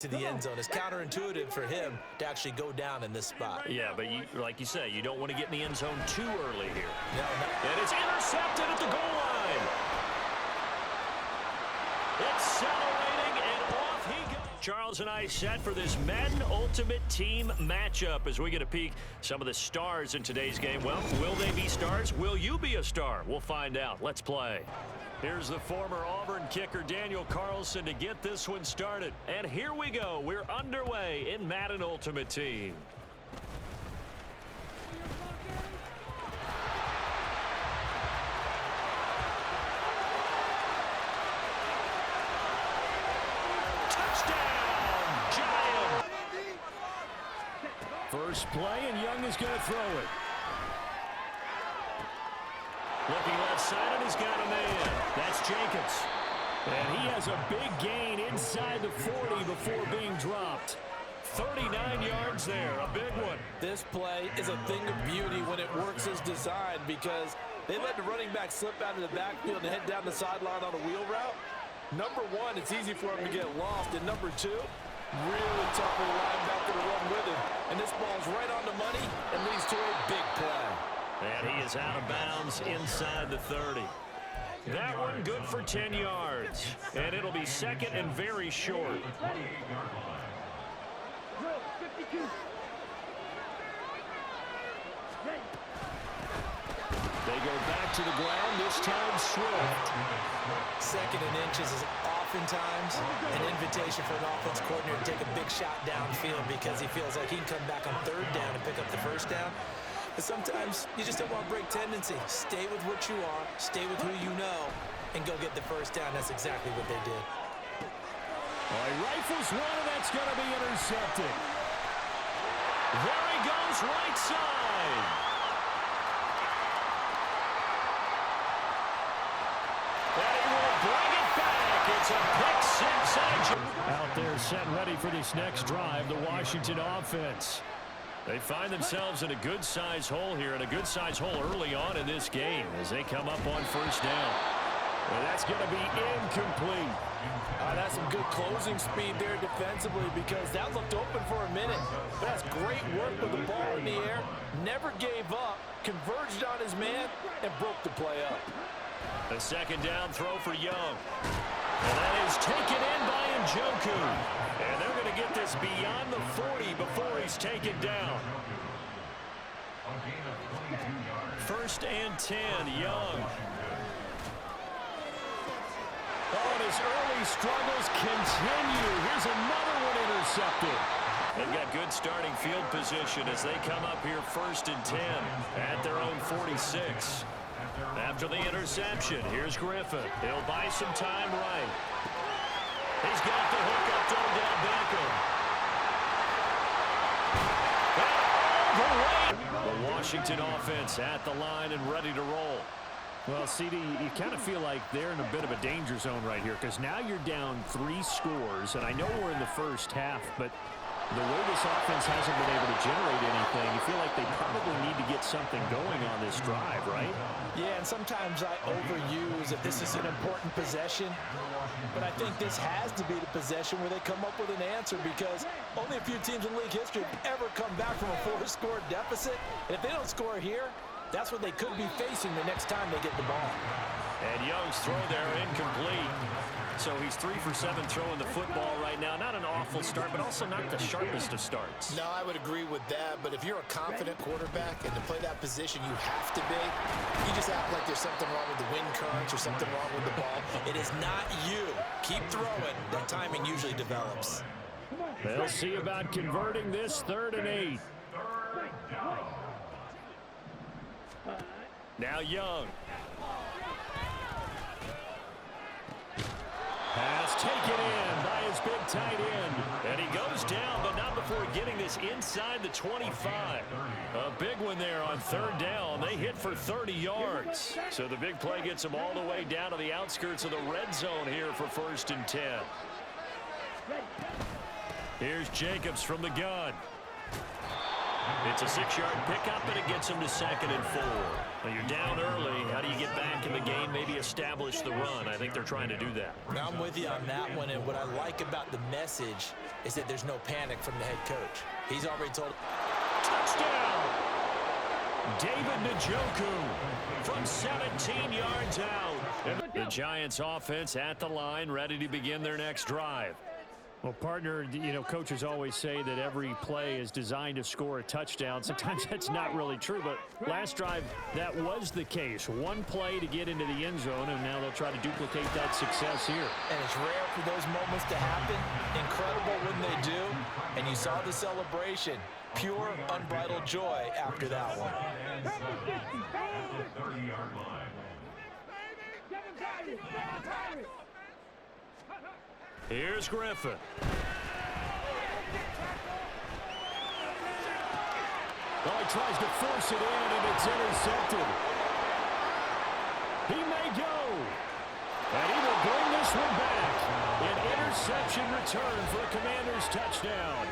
to the end zone. It's counterintuitive for him to actually go down in this spot. Yeah, but like you say, you don't want to get in the end zone too early here. No. And it's intercepted at the goal line. Accelerating, and off he goes. Charles and I set for this Madden Ultimate Team matchup as we get a peek some of the stars in today's game. Well, will they be stars? Will you be a star? We'll find out. Let's play. Here's the former Auburn kicker Daniel Carlson to get this one started. And here we go. We're underway in Madden Ultimate Team. Touchdown, Giant! First play, and Young is going to throw it. Looking left side, and he's got a man. That's Jacobs. And he has a big gain inside the 40 before being dropped. 39 yards there, a big one. This play is a thing of beauty when it works as designed because they let the running back slip out of the backfield and head down the sideline on a wheel route. Number one, it's easy for him to get lost. And number two, really tough for the linebacker to run with him. And this ball's right on the money and leads to a big play. And he is out of bounds inside the 30. That one good for 10 yards. And it'll be second and very short. They go back to the ground, this time Swift. Second and inches is oftentimes an invitation for an offense coordinator to take a big shot downfield because he feels like he can come back on third down and pick up the first down. But sometimes you just don't want to break tendency. Stay with what you are, stay with who you know, and go get the first down. That's exactly what they did. Well, he rifles one, and that's going to be intercepted. There he goes, right side. And he will bring it back. It's a pick six. Out there set ready for this next drive, the Washington offense. They find themselves in a good-size hole here, and a good-size hole early on in this game as they come up on first down. And that's going to be incomplete. That's some good closing speed there defensively because that looked open for a minute. But that's great work with the ball in the air. Never gave up, converged on his man, and broke the play up. A second down throw for Young. And that is taken in by Njoku. And they're going to get this beyond the 40 before he's taken down. First and 10, Young. Oh, and his early struggles continue. Here's another one intercepted. They've got good starting field position as they come up here first and 10 at their own 46. After the interception, here's Griffin. He'll buy some time right. He's got the hook up to Odell Beckham. The Washington offense at the line and ready to roll. Well, CD, you kind of feel like they're in a bit of a danger zone right here because now you're down 3 scores, and I know we're in the first half, but the way this offense hasn't been able to generate anything, you feel like they probably need to get something going on this drive, right? Yeah, and sometimes I overuse if this is an important possession, but I think this has to be the possession where they come up with an answer because only a few teams in league history have ever come back from a 4-score deficit, and if they don't score here, that's what they could be facing the next time they get the ball. And Young's throw there incomplete. So he's 3 for 7 throwing the football right now. Not an awful start, but also not the sharpest of starts. No, I would agree with that. But if you're a confident quarterback and to play that position you have to be, you just act like there's something wrong with the wind currents or something wrong with the ball. It is not you. Keep throwing. That timing usually develops. They'll see about converting this 3rd and 8. Now Young. Pass taken in by his big tight end. And he goes down, but not before getting this inside the 25. A big one there on 3rd down. They hit for 30 yards. So the big play gets them all the way down to the outskirts of the red zone here for 1st and 10. Here's Jacobs from the gun. It's a 6-yard pickup, and it gets him to 2nd and 4. Now you're down early. How do you get back in the game, maybe establish the run? I think they're trying to do that. I'm with you on that one, and what I like about the message is that there's no panic from the head coach. He's already told. Touchdown! David Njoku from 17 yards out. The Giants offense at the line, ready to begin their next drive. Well, partner, you know, coaches always say that every play is designed to score a touchdown. Sometimes that's not really true, but last drive, that was the case. One play to get into the end zone, and now they'll try to duplicate that success here. And it's rare for those moments to happen. Incredible when they do. And you saw the celebration. Pure, unbridled joy after that one. Here's Griffin. Well, he tries to force it in, and it's intercepted. He may go. And he will bring this one back. An interception return for a Commanders touchdown.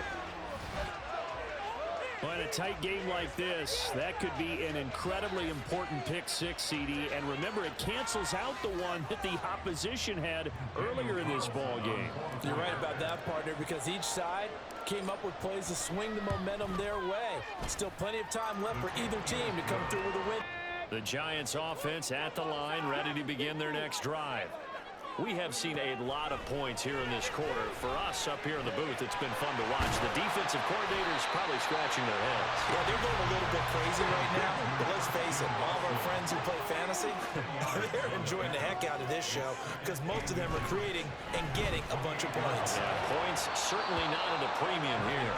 Well, in a tight game like this, that could be an incredibly important pick six, CD. And remember, it cancels out the one that the opposition had earlier in this ball game. You're right about that, partner, because each side came up with plays to swing the momentum their way. Still plenty of time left for either team to come through with a win. The Giants offense at the line, ready to begin their next drive. We have seen a lot of points here in this quarter. For us up here in the booth, it's been fun to watch. The defensive coordinators probably scratching their heads. Yeah, they're going a little bit crazy right now. But let's face it, all of our friends who play fantasy, they're enjoying the heck out of this show because most of them are creating and getting a bunch of points. Yeah, points certainly not at a premium here.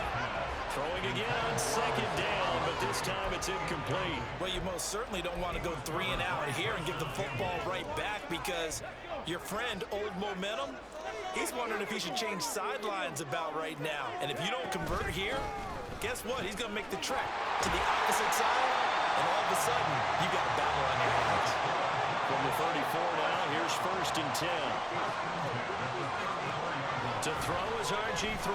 Throwing again on 2nd down, but this time it's incomplete. Well, you most certainly don't want to go 3 and out here and give the football right back because your friend, Old Momentum, he's wondering if he should change sidelines about right now. And if you don't convert here, guess what? He's going to make the trek to the opposite side, and all of a sudden, you got a battle on your hands. From the 34 now, here's 1st and 10. To throw is RG3.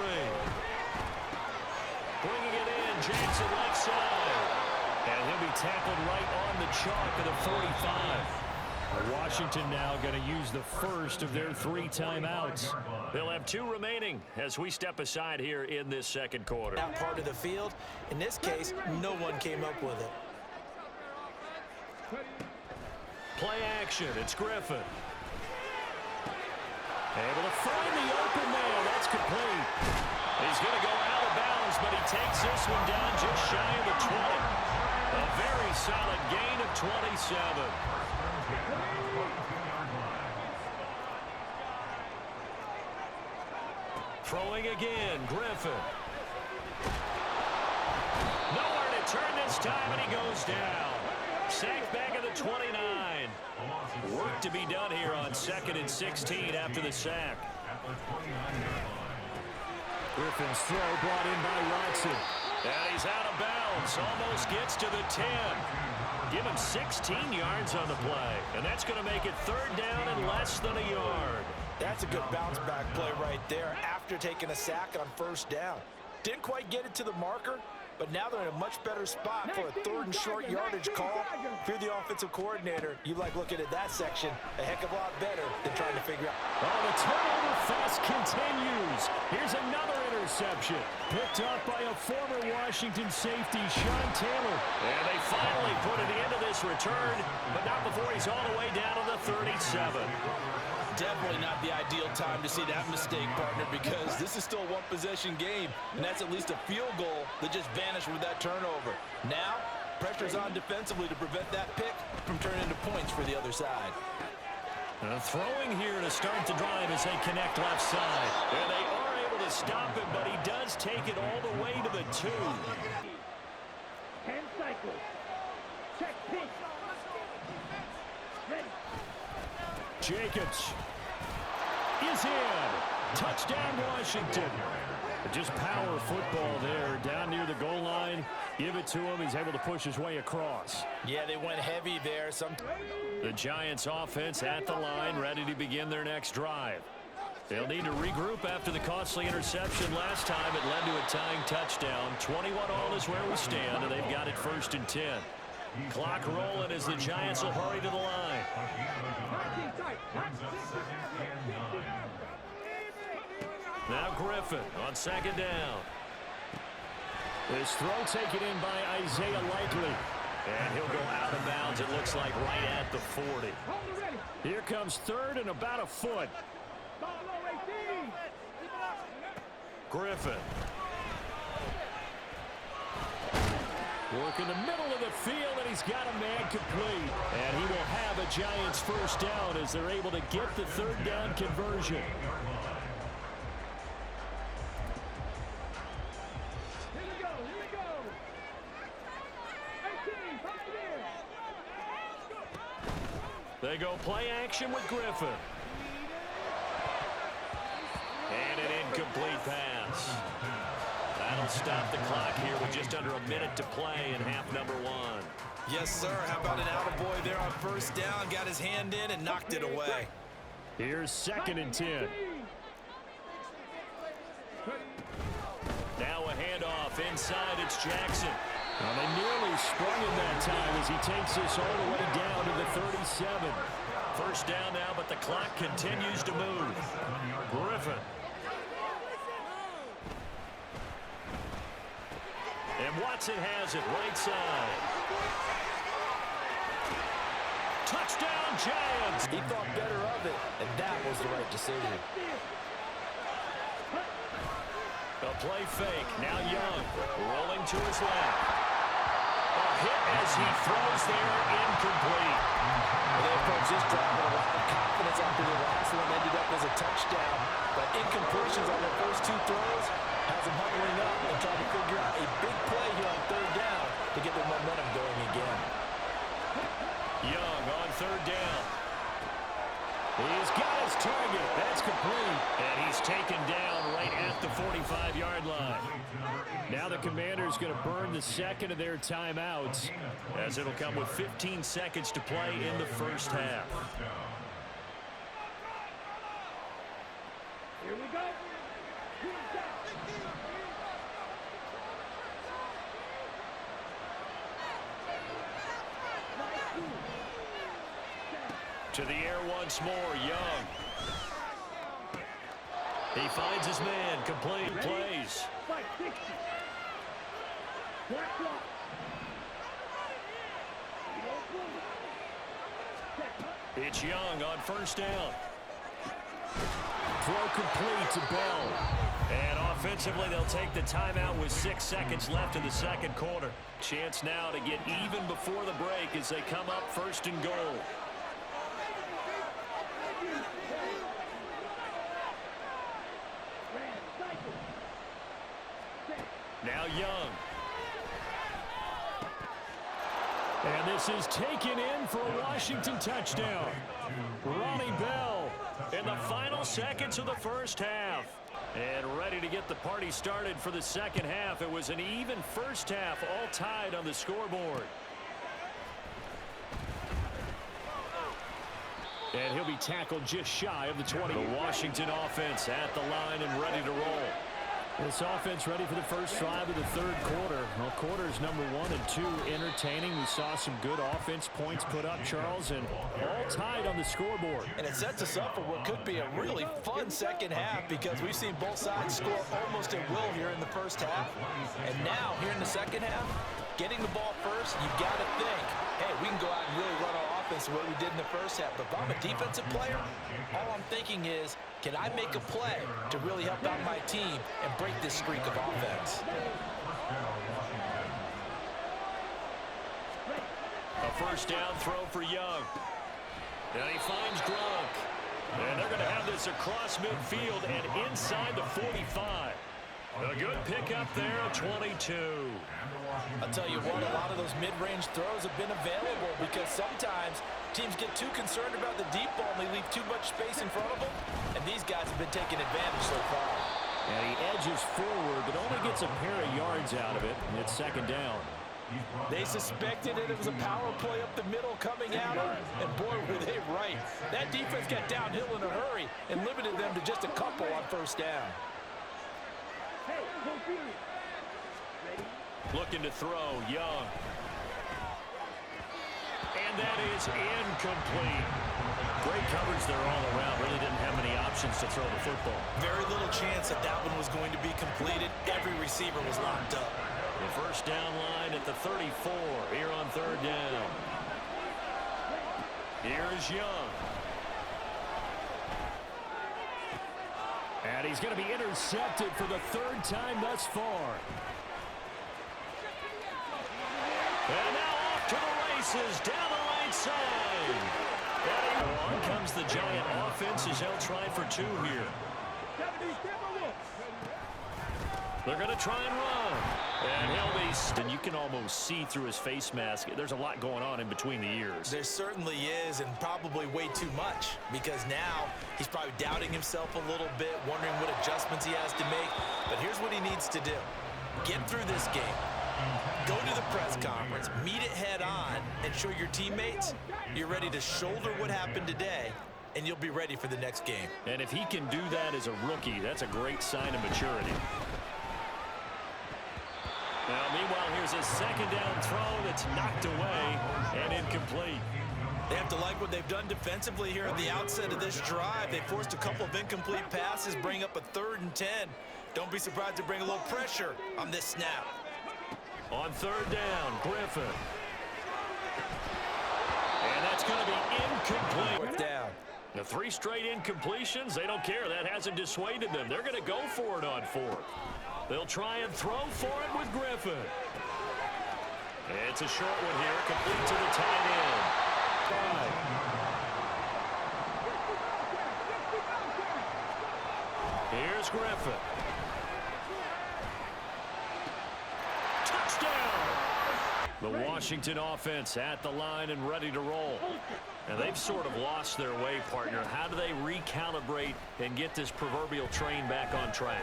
Bringing it in, Jackson left side. And he'll be tackled right on the chalk at the 45. Washington now going to use the first of their 3 timeouts. They'll have 2 remaining as we step aside here in this second quarter. That part of the field, in this case, no one came up with it. Play action, it's Griffin. Able to find the open man, that's complete. He's going to go out of bounds, but he takes this one down just shy of the 20. A very solid gain of 27. Throwing again, Griffin. Nowhere to turn this time, and he goes down. Sacked back at the 29. Work to be done here on 2nd and 16 after the sack. Griffin's throw brought in by Watson. And he's out of bounds. Almost gets to the 10. Give him 16 yards on the play. And that's going to make it 3rd down and less than a yard. That's a good bounce back play right there after taking a sack on 1st down. Didn't quite get it to the marker, but now they're in a much better spot for a 3rd and short yardage call. If you're the offensive coordinator, you like looking at that section a heck of a lot better than trying to figure out. Oh, the turnover fest continues. Here's another interception. Picked up by a former Washington safety, Sean Taylor. And they finally put an end to this return, but not before he's all the way down to the 37. Definitely not the ideal time to see that mistake, partner, because this is still a one-possession game, and that's at least a field goal that just vanished with that turnover. Now, pressure's on defensively to prevent that pick from turning into points for the other side. Throwing here to start the drive as they connect left side. And they are able to stop him, but he does take it all the way to the 2. 10 cycles. Check pitch. Ready. Jacobs is in. Touchdown, Washington. Just power football there down near the goal line. Give it to him. He's able to push his way across. Yeah, they went heavy there. The Giants offense at the line, ready to begin their next drive. They'll need to regroup after the costly interception last time. It led to a tying touchdown. 21-all is where we stand, and they've got it 1st and 10. Clock rolling as the Giants will hurry to the line. Now Griffin on 2nd down. This throw taken in by Isaiah Likely. And he'll go out of bounds, it looks like, right at the 40. Here comes 3rd and about a foot. Griffin. Work in the middle of the field, and he's got a man complete. And he will have a Giants 1st down as they're able to get the 3rd down conversion. They go play action with Griffin. And an incomplete pass. That'll stop the clock here with just under a minute to play in half number 1. Yes, sir. How about an attaboy there on 1st down? Got his hand in and knocked it away. Here's 2nd and 10. Now a handoff inside. It's Jackson. Well, they nearly sprung him that time as he takes this all the way down to the 37. 1st down now, but the clock continues to move. Griffin. And Watson has it right side. Touchdown, Giants! He thought better of it, and that was the right decision. A play fake. Now Young rolling to his left. A hit as he throws there, incomplete. Well, they approached this drive with a lot of confidence after the last one ended up as a touchdown. But incompletions on their first 2 throws has them huddling up and trying to figure out a big play here on 3rd down to get their momentum going again. Young on 3rd down. He's got his target. That's complete. And he's taken down right at the 45-yard line. Now the Commanders going to burn the 2nd of their timeouts, as it'll come with 15 seconds to play in the 1st half. Here we go. To the air once more, Young. He finds his man, complete plays. It's Young on 1st down. throw complete to Bell. And offensively, they'll take the timeout with 6 seconds left in the 2nd quarter. Chance now to get even before the break as they come up 1st and goal. Now Young. And this is taken in for a Washington touchdown. Ronnie Bell In the final seconds of the 1st half. And ready to get the party started for the 2nd half. It was an even 1st half, all tied on the scoreboard. And he'll be tackled just shy of the 20. The Washington offense at the line and ready to roll. This offense ready for the first drive of the 3rd quarter. Well, quarters number 1 and 2 entertaining. We saw some good offense points put up, Charles, and all tied on the scoreboard. And it sets us up for what could be a really fun 2nd half because we've seen both sides score almost at will here in the 1st half. And now, here in the 2nd half, getting the ball first, you've got to think, hey, we can go out and really run our offense the way we did in the 1st half. But if I'm a defensive player, all I'm thinking is, can I make a play to really help out my team and break this streak of offense? A 1st down throw for Young. And he finds Gronk. And they're going to have this across midfield and inside the 45. A good pickup there, 22. I'll tell you what, a lot of those mid-range throws have been available because sometimes teams get too concerned about the deep ball and they leave too much space in front of them, and these guys have been taking advantage so far. And he edges forward, but only gets a pair of yards out of it. It's 2nd down. They suspected it was a power play up the middle coming at them, and boy, were they right. That defense got downhill in a hurry and limited them to just a couple on first down. Looking to throw, Young. And that is incomplete. Great coverage there all around. Really didn't have many options to throw the football. Very little chance that that one was going to be completed. Every receiver was locked up. The first down line at the 34 here on third down. Here's Young. And he's going to be intercepted for the third time thus far. And now off to the races down the right side. On comes the Giant offense as they'll try for two here. They're going to try and run. And he'll be... And you can almost see through his face mask. There's a lot going on in between the ears. There certainly is, and probably way too much, because now he's probably doubting himself a little bit, wondering what adjustments he has to make. But here's what he needs to do. Get through this game. Go to the press conference, meet it head on, and show your teammates you're ready to shoulder what happened today, and you'll be ready for the next game. And if he can do that as a rookie, that's a great sign of maturity. Now, meanwhile, here's a second down throw that's knocked away and incomplete. They have to like what they've done defensively here at the outset of this drive. They forced a couple of incomplete passes, bring up a 3rd and 10. Don't be surprised to bring a little pressure on this snap. On third down, Griffin. And that's going to be incomplete. Fourth down. The 3 straight incompletions, they don't care. That hasn't dissuaded them. They're going to go for it on 4th. They'll try and throw for it with Griffin. It's a short one here, complete to the tight end. Here's Griffin. The Washington offense at the line and ready to roll. And they've sort of lost their way, partner. How do they recalibrate and get this proverbial train back on track?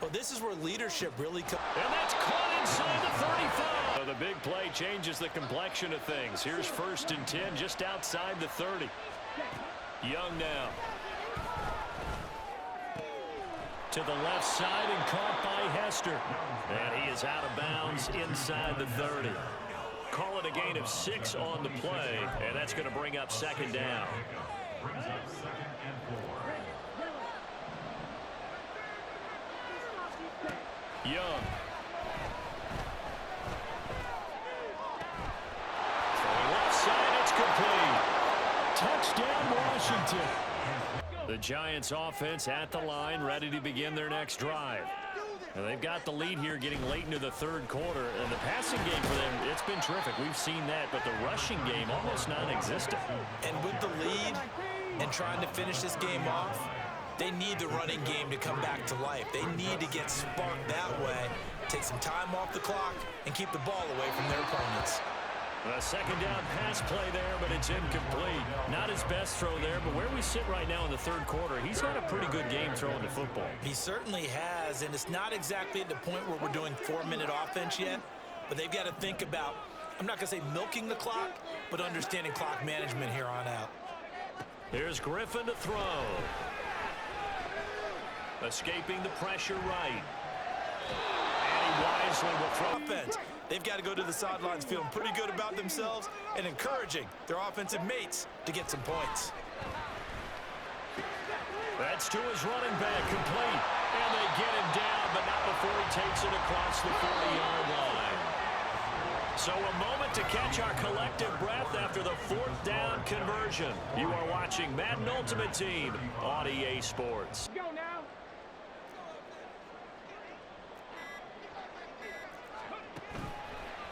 Well, this is where leadership really comes. And that's caught inside the 35. So the big play changes the complexion of things. Here's 1st and 10 just outside the 30. Young now. To the left side and caught by Hester. And he is out of bounds inside the 30. Call it a gain of 6 on the play, and that's going to bring up 2nd down. Young. From the left side, it's complete. Touchdown, Washington. The Giants offense at the line, ready to begin their next drive. And they've got the lead here getting late into the 3rd quarter. And the passing game for them, it's been terrific. We've seen that, but the rushing game almost non-existent. And with the lead and trying to finish this game off, they need the running game to come back to life. They need to get sparked that way, take some time off the clock, and keep the ball away from their opponents. A 2nd down pass play there, but it's incomplete. Not his best throw there, but where we sit right now in the 3rd quarter, he's had a pretty good game throwing the football. He certainly has, and it's not exactly at the point where we're doing 4-minute offense yet, but they've got to think about, I'm not going to say milking the clock, but understanding clock management here on out. Here's Griffin to throw. Escaping the pressure right. And he wisely will throw. Offense. They've got to go to the sidelines feeling pretty good about themselves and encouraging their offensive mates to get some points. That's to his running back, complete. And they get him down, but not before he takes it across the 40-yard line. So a moment to catch our collective breath after the 4th down conversion. You are watching Madden Ultimate Team on EA Sports. Go now.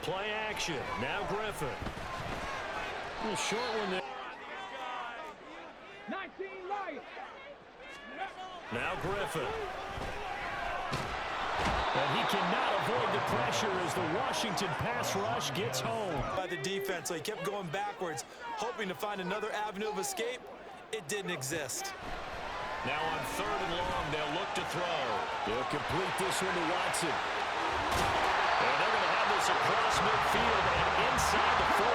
Play action. Now Griffin. A little short one there. 19 light. Now Griffin. And he cannot avoid the pressure as the Washington pass rush gets home. By the defense, so he kept going backwards, hoping to find another avenue of escape. It didn't exist. Now on 3rd and long, they'll look to throw. They'll complete this one to Watson. And they're going to have have this across midfield and inside the 45.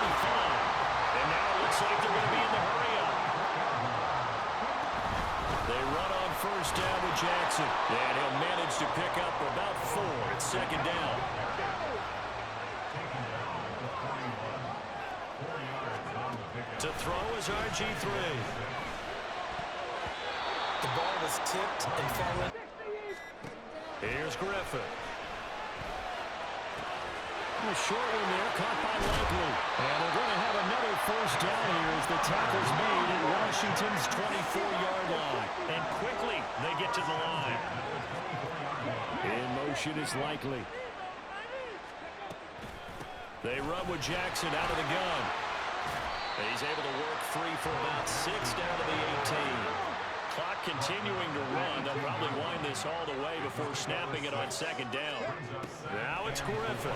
And now it looks like they're going to be in the hurry-up. They run on first down with Jackson. And he'll manage to pick up about 4. It's second down. To throw is RG3. The ball was tipped and fell in. Here's Griffin. A short one there, caught by Likely. And they're going to have another first down here as the tackle's made at Washington's 24-yard line. And quickly they get to the line. In motion is Likely. They run with Jackson out of the gun. He's able to work free for about 6 down to the 18. Clock continuing to run. They'll probably wind this all the way before snapping it on second down. Now it's Griffin.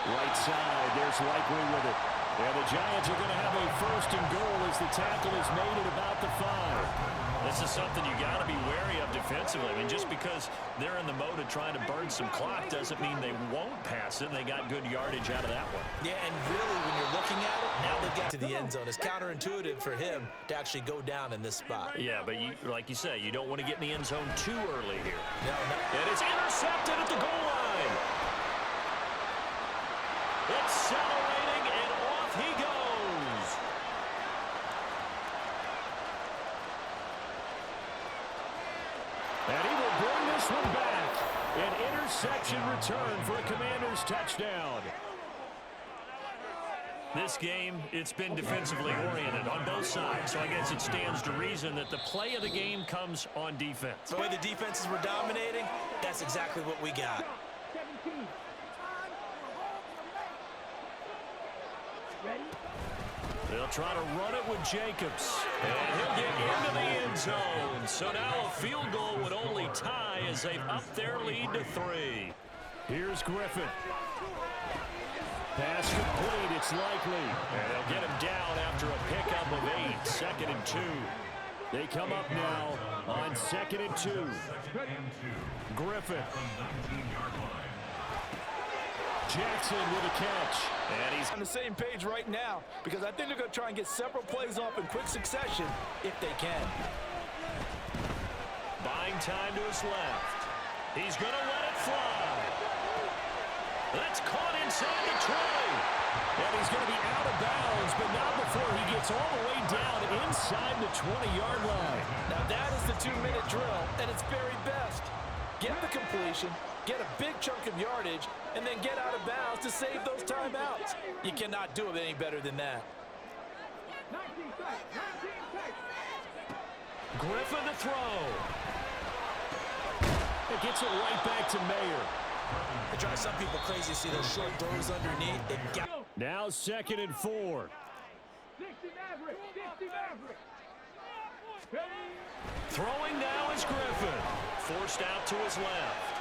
Right side, there's Likely with it. And the Giants are going to have a first and goal as the tackle is made at about the 5. This is something you got to be wary of defensively. I mean, just because they're in the mode of trying to burn some clock doesn't mean they won't pass it. They got good yardage out of that one. Yeah, and really, when you're looking at it, now they've got to the end zone. It's counterintuitive for him to actually go down in this spot. Yeah, but like you say, you don't want to get in the end zone too early here. No. And it's intercepted at the goal line. Accelerating, and off he goes. And he will bring this one back. An interception return for a Commanders touchdown. This game, it's been defensively oriented on both sides, so I guess it stands to reason that the play of the game comes on defense. The way the defenses were dominating, that's exactly what we got. 17. Ready? They'll try to run it with Jacobs. And he'll get into the end zone. So now a field goal would only tie as they've upped their lead to 3. Here's Griffin. Pass complete, it's Likely. And they'll get him down after a pickup of 8. 2nd and 2. They come up now on 2nd and 2. Griffin. Jackson with a catch. And he's on the same page right now because I think they're going to try and get several plays off in quick succession if they can. Buying time to his left. He's going to let it fly. That's caught inside the 20. And he's going to be out of bounds, but not before he gets all the way down inside the 20-yard line. Now that is the 2-minute drill at its very best. Get the completion, get a big chunk of yardage, and then get out of bounds to save those timeouts. You cannot do it any better than that. 19 seconds. 19 seconds. Griffin to throw. It gets it right back to Mayer. It drives some people crazy to see those short throws underneath. Now 2nd and 4. 60 Maverick. 60 Maverick. Ready? Throwing now is Griffin. Forced out to his left.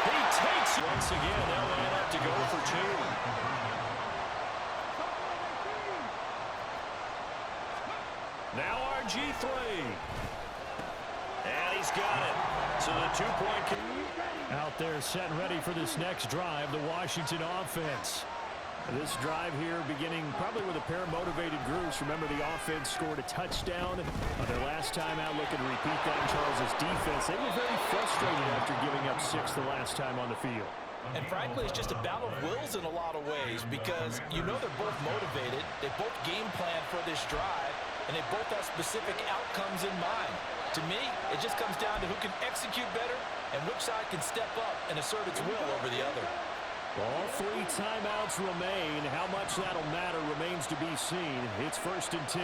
He takes it. Once again, they'll line up to go for 2. Now RG3. And he's got it. So the 2-point... Out there set and ready for this next drive, the Washington offense. This drive here beginning probably with a pair of motivated groups. Remember, the offense scored a touchdown on their last time out. Looking to repeat that in Charles' defense. They were very frustrated after giving up 6 the last time on the field. And frankly, it's just a battle of wills in a lot of ways because you know they're both motivated. They both game plan for this drive, and they both have specific outcomes in mind. To me, it just comes down to who can execute better and which side can step up and assert its will over the other. All 3 timeouts remain. How much that'll matter remains to be seen. It's 1st and 10.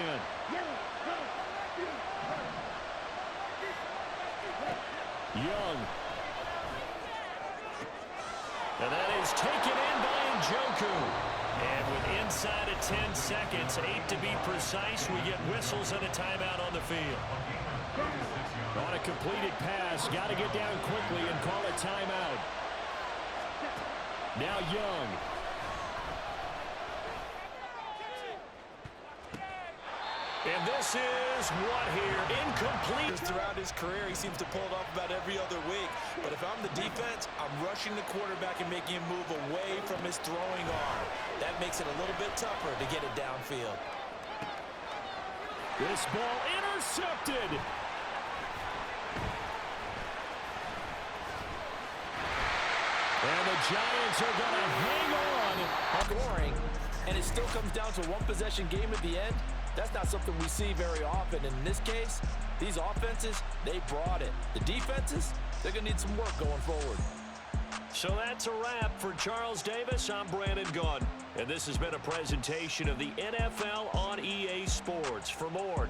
Young. And that is taken in by Njoku. And with inside of 10 seconds, 8 to be precise, we get whistles and a timeout on the field. On a completed pass, got to get down quickly and call a timeout. Now Young. And this is what here? Incomplete. Throughout his career, he seems to pull it off about every other week. But if I'm the defense, I'm rushing the quarterback and making him move away from his throwing arm. That makes it a little bit tougher to get it downfield. This ball intercepted. And the Giants are going to hang on. Scoring, and it still comes down to one possession game at the end. That's not something we see very often. In this case, these offenses, they brought it. The defenses, they're going to need some work going forward. So that's a wrap for Charles Davis. I'm Brandon Gaudin, and this has been a presentation of the NFL on EA Sports. For more,